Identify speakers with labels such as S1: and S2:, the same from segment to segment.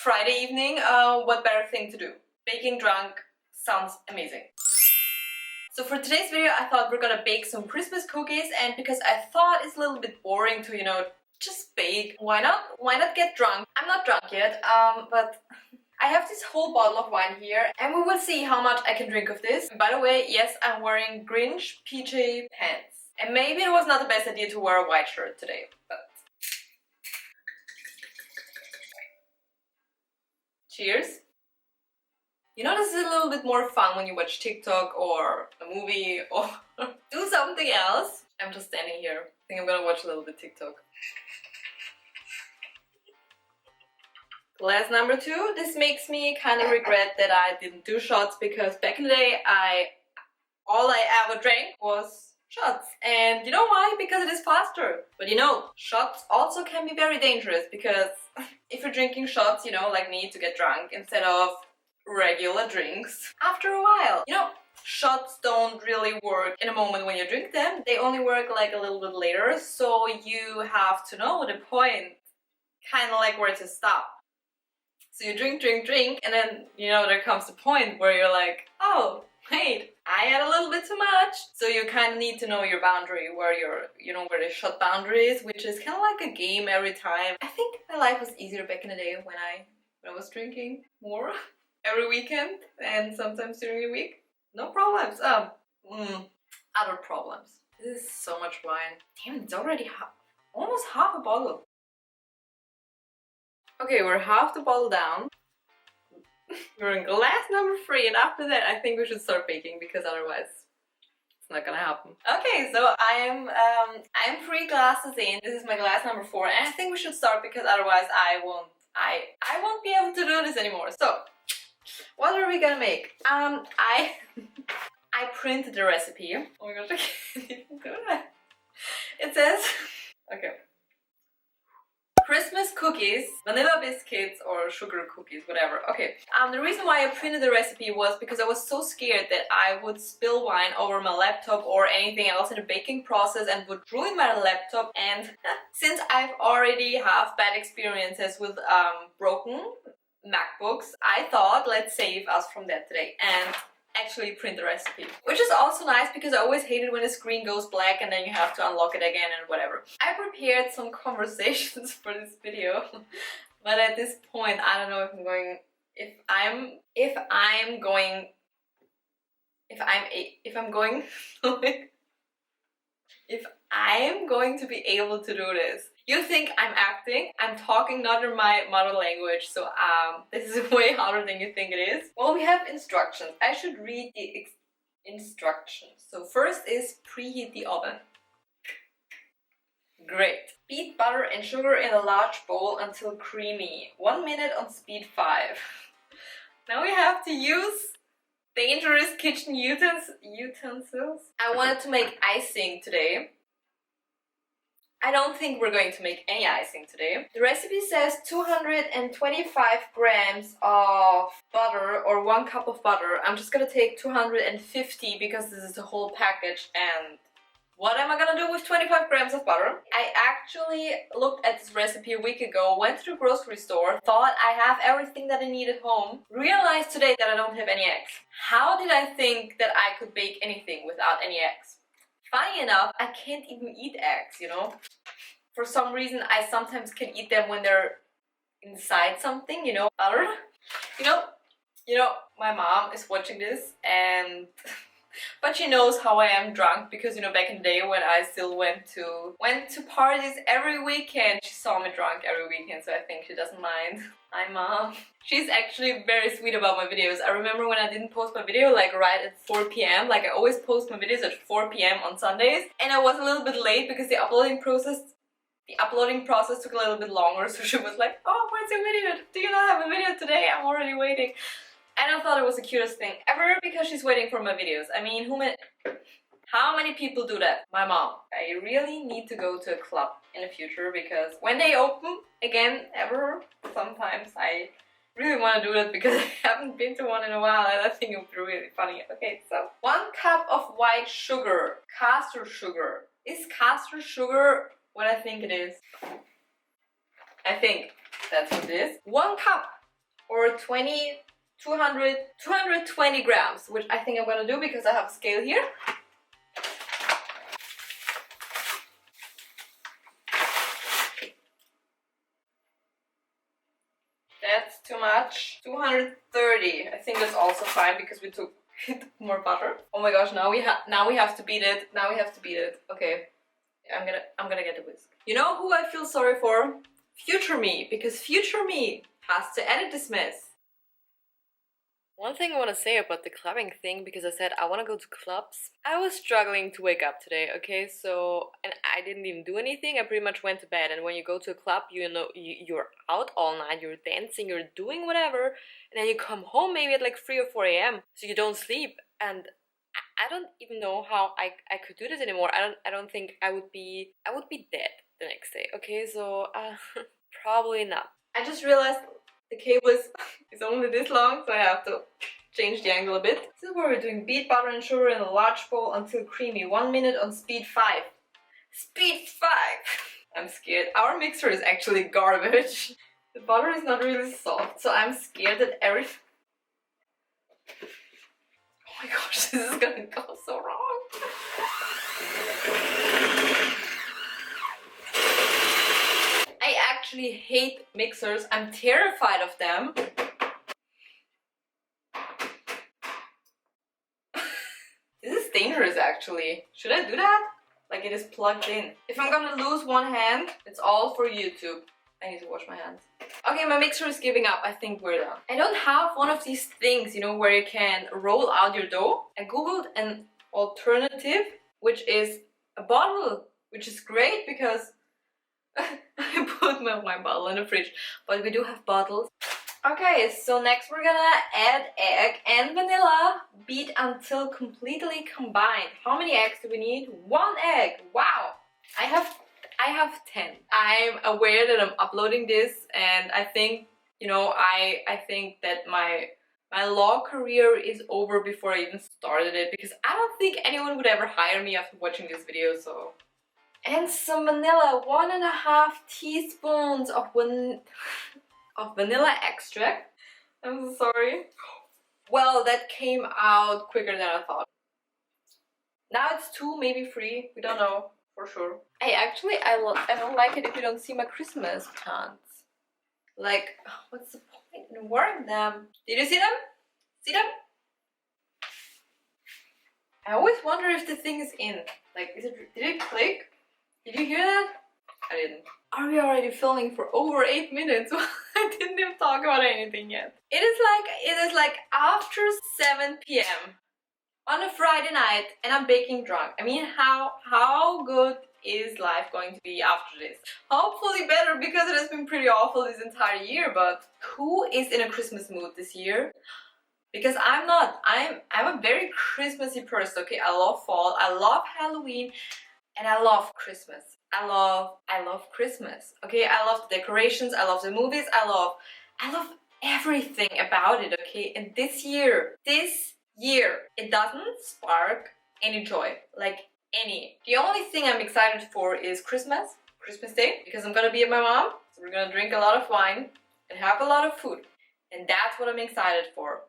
S1: Friday evening, what better thing to do? Baking drunk sounds amazing. So for today's video, I thought we're gonna bake some Christmas cookies, and because I thought it's a little bit boring to, just bake, why not get drunk? I'm not drunk yet, but I have this whole bottle of wine here, and we will see how much I can drink of this. And by the way, yes, I'm wearing Grinch PJ pants. And maybe it was not the best idea to wear a white shirt today, but... Cheers! You know, this is a little bit more fun when you watch TikTok or a movie or do something else. I'm just standing here. I think I'm gonna watch a little bit TikTok. Glass number 2. This makes me kind of regret that I didn't do shots, because back in the day all I ever drank was shots. And you know why? Because it is faster. But shots also can be very dangerous, because if you're drinking shots, like me, to get drunk instead of regular drinks, after a while, shots don't really work in a moment when you drink them. They only work like a little bit later, so you have to know the point, kind of like where to stop. So you drink, and then, there comes the point where you're like, oh, wait, I had a little bit too much. So you kind of need to know your boundary, where where the shot boundary is, which is kind of like a game every time. I think my life was easier back in the day when I was drinking more every weekend and sometimes during the week. No problems. Other problems. This is so much wine. Damn, it's already almost half a bottle. Okay, we're half the bottle down. We're in glass number 3, and after that I think we should start baking, because otherwise it's not gonna happen. Okay, so I'm 3 glasses in. This is my glass number 4, and I think we should start, because otherwise I won't be able to do this anymore. So what are we gonna make? I printed the recipe. Oh my gosh, I can't even do that. It says, okay, Christmas cookies, vanilla biscuits or sugar cookies, whatever. Okay, the reason why I printed the recipe was because I was so scared that I would spill wine over my laptop or anything else in the baking process and would ruin my laptop. And since I've already have bad experiences with broken MacBooks, I thought, let's save us from that today and actually print the recipe. Which is also nice, because I always hated when the screen goes black and then you have to unlock it again and whatever. I prepared some conversations for this video, but at this point I don't know if I'm going to be able to do this. You think I'm acting? I'm talking not in my mother language, so this is way harder than you think it is. Well, we have instructions. I should read the instructions. So first is preheat the oven. Great. Beat butter and sugar in a large bowl until creamy. 1 minute on speed 5. Now we have to use dangerous kitchen utensils. I wanted to make icing today. I don't think we're going to make any icing today. The recipe says 225 grams of butter, or 1 cup of butter. I'm just gonna take 250 because this is the whole package, and what am I gonna do with 25 grams of butter? I actually looked at this recipe a week ago, went to the grocery store, thought I have everything that I need at home, realized today that I don't have any eggs. How did I think that I could bake anything without any eggs? Funny enough, I can't even eat eggs, For some reason, I sometimes can eat them when they're inside something, butter. My mom is watching this, but she knows how I am drunk, because, back in the day when I still went to parties every weekend, she saw me drunk every weekend, so I think she doesn't mind. Hi, Mom. She's actually very sweet about my videos. I remember when I didn't post my video right at 4 p.m. I always post my videos at 4 p.m. on Sundays, and I was a little bit late because the uploading process took a little bit longer, so she was like, oh, where's your video? Do you not have a video today? I'm already waiting. And I thought it was the cutest thing ever, because she's waiting for my videos. I mean, how many people do that? My mom. I really need to go to a club in the future, because when they open again, sometimes I really want to do that, because I haven't been to one in a while, and I think it would be really funny. Okay, so 1 cup of white sugar, caster sugar. Is caster sugar what I think it is? I think that's what it is. 1 cup. or 220 grams, which I think I'm gonna do because I have a scale here. That's too much. 230. I think that's also fine because we took more butter. Oh my gosh, now we have to beat it. Now we have to beat it. Okay. I'm gonna get the whisk. You know who I feel sorry for? Future me, because future me has to edit this mess. One thing I want to say about the clubbing thing, because I said I want to go to clubs. I was struggling to wake up today, okay? So, and I didn't even do anything. I pretty much went to bed. And when you go to a club, you know, you're out all night, you're dancing, you're doing whatever. And then you come home maybe at like 3 or 4 a.m. So you don't sleep. And I don't even know how I could do this anymore. I don't think I would be dead the next day, okay? So, probably not. I just realized the cable is only this long, so I have to change the angle a bit. This is where we're doing beat butter and sugar in a large bowl until creamy. 1 minute on speed 5. Speed 5! I'm scared. Our mixer is actually garbage. The butter is not really soft, so I'm scared that everything... Oh my gosh, this is gonna go so wrong. I actually hate mixers. I'm terrified of them. This is dangerous actually. Should I do that? Like it is plugged in. If I'm gonna lose one hand, it's all for YouTube. I need to wash my hands. Okay, my mixer is giving up. I think we're done. I don't have one of these things, you know, where you can roll out your dough. I googled an alternative, which is a bottle, which is great because I put my wine bottle in the fridge, but we do have bottles. Okay, so next we're gonna add egg and vanilla, beat until completely combined. How many eggs do we need? 1 egg. Wow. I have 10. I'm aware that I'm uploading this, and I think, you know, I think that my law career is over before I even started it, because I don't think anyone would ever hire me after watching this video, so. And some vanilla, 1.5 teaspoons of vanilla extract. I'm so sorry. Well, that came out quicker than I thought. Now it's 2, maybe 3, we don't know for sure. I don't like it if you don't see my Christmas pants. Like, what's the point in wearing them? Did you see them? See them? I always wonder if the thing is in. Like, did it click? Did you hear that? I didn't. Are we already filming for over 8 minutes? I didn't even talk about anything yet. It is like after 7 p.m. on a Friday night and I'm baking drunk. I mean, how good is life going to be after this? Hopefully better, because it has been pretty awful this entire year, but who is in a Christmas mood this year? Because I'm not. I'm a very Christmassy person, okay? I love fall, I love Halloween, and I love Christmas. I love Christmas, okay? I love the decorations, I love the movies, I love everything about it, okay? And this year, it doesn't spark any joy, like any. The only thing I'm excited for is Christmas Day, because I'm gonna be at my mom, so we're gonna drink a lot of wine and have a lot of food. And that's what I'm excited for.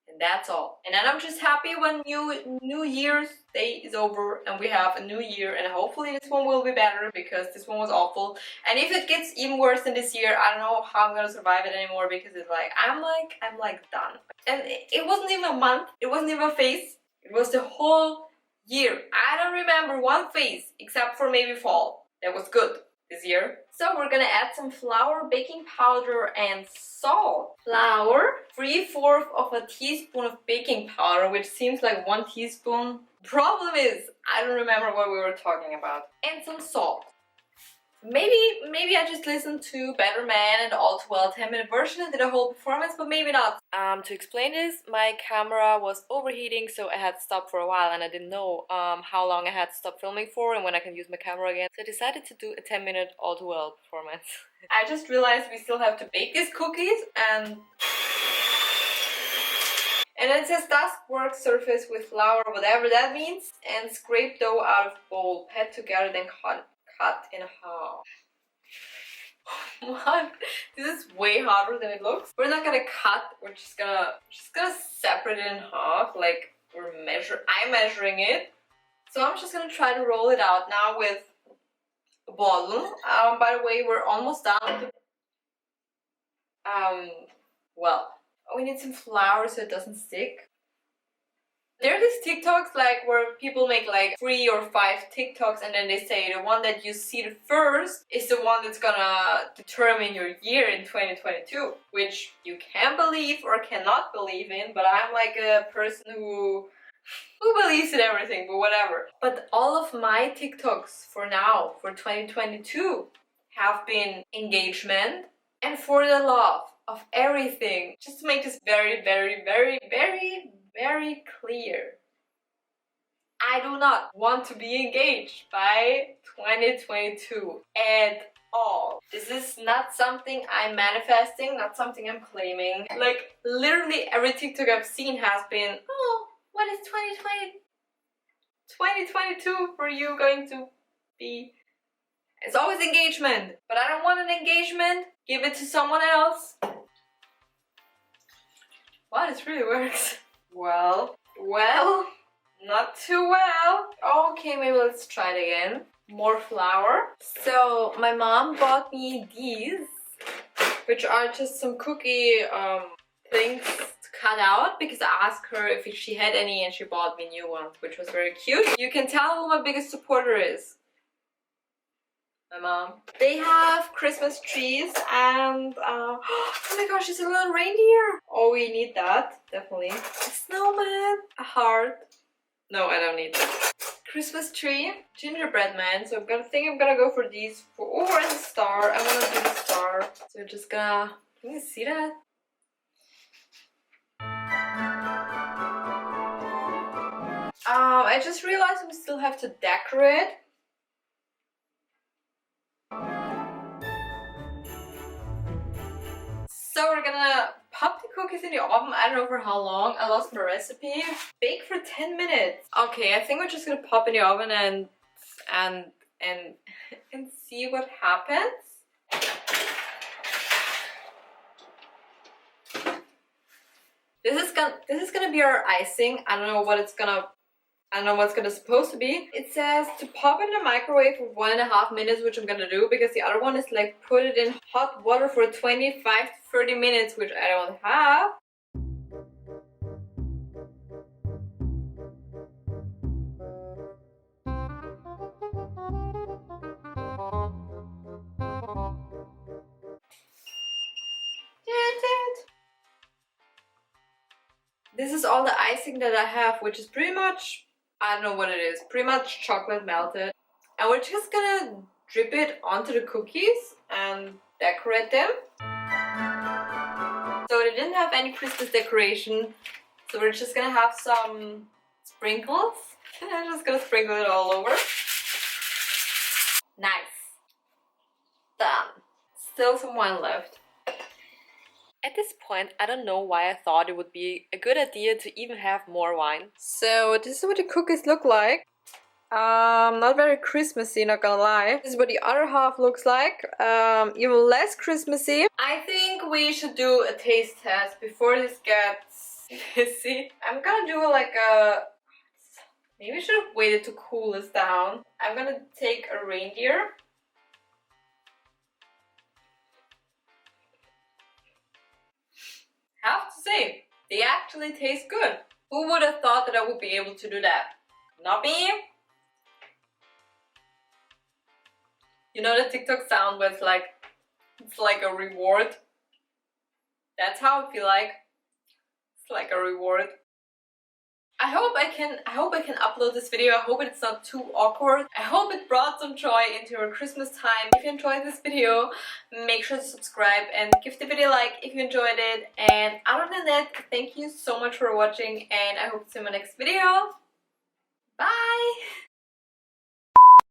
S1: And that's all. And then I'm just happy when New Year's Day is over and we have a new year, and hopefully this one will be better, because this one was awful. And if it gets even worse than this year, I don't know how I'm gonna survive it anymore, because it's like I'm like done. And it wasn't even a month, it wasn't even a phase, it was the whole year. I don't remember one phase except for maybe fall that was good this year. So we're gonna add some flour, baking powder, and salt. Flour, 3/4 of a teaspoon of baking powder, which seems like 1 teaspoon. Problem is, I don't remember what we were talking about. And some salt. Maybe I just listened to Better Man and All Too Well 10-minute version and did a whole performance, but maybe not. To explain this, my camera was overheating, so I had to stop for a while, and I didn't know how long I had to stop filming for and when I can use my camera again. So I decided to do a 10-minute All Too Well performance. I just realized we still have to bake these cookies, and it says dust work surface with flour, whatever that means, and scrape dough out of bowl, pat together, then cut in half. What? This is way harder than it looks. We're not gonna cut, we're just gonna separate it in half, like I'm measuring it. So I'm just gonna try to roll it out now with a bottle. By the way, we're almost done. Well, we need some flour so it doesn't stick. There are these TikToks like where people make like 3 or 5 TikToks and then they say the one that you see the first is the one that's gonna determine your year in 2022, which you can believe or cannot believe in, but I'm like a person who believes in everything, but whatever. But all of my TikToks for now, for 2022, have been engagement and for the love of everything. Just to make this very, very, very, very, very clear. I do not want to be engaged by 2022 at all. This is not something I'm manifesting, not something I'm claiming. Like, literally every TikTok I've seen has been, oh, what is 2022 for you going to be? It's always engagement, but I don't want an engagement. Give it to someone else. Wow, this really works. Well, not too well. Okay, maybe let's try it again. More flour. So my mom bought me these, which are just some cookie things to cut out because I asked her if she had any and she bought me new ones, which was very cute. You can tell who my biggest supporter is. My mom. They have Christmas trees and oh my gosh, it's a little reindeer. Oh, we need that, definitely. A snowman, a heart. No, I don't need that. Christmas tree, gingerbread man. So I'm gonna go for these. Oh, and a star. I wanna do the star. So we're just gonna. Can you see that? I just realized we still have to decorate. So we're gonna pop the cookies in the oven. I don't know for how long. I lost my recipe. Bake for 10 minutes. Okay, I think we're just gonna pop in the oven and see what happens. This is gonna be our icing. I don't know what's supposed to be. It says to pop in the microwave for 1.5 minutes, which I'm gonna do because the other one is like put it in hot water for 25 to 30 minutes, which I don't have. This is all the icing that I have, which is pretty much, I don't know what it is, pretty much chocolate melted. And we're just gonna drip it onto the cookies and decorate them. So they didn't have any Christmas decoration, so we're just gonna have some sprinkles. I'm just gonna sprinkle it all over. Nice. Done. Still some wine left. At this point, I don't know why I thought it would be a good idea to even have more wine. So this is what the cookies look like. Not very Christmassy, not gonna lie. This is what the other half looks like. Even less Christmassy. I think we should do a taste test before this gets busy. I'm gonna do like a... Maybe I should have waited to cool this down. I'm gonna take a reindeer. Have to say, they actually taste good. Who would have thought that I would be able to do that? Not me. You know the TikTok sound where it's like a reward? That's how I feel like. It's like a reward. I hope I can upload this video. I hope it's not too awkward. I hope it brought some joy into your Christmas time. If you enjoyed this video, make sure to subscribe and give the video a like if you enjoyed it. And other than that, thank you so much for watching and I hope to see you in my next video. Bye!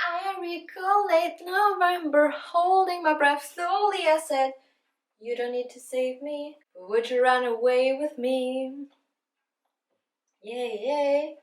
S1: I recall late November, holding my breath slowly. I said, you don't need to save me, but would you run away with me? Yay, yay.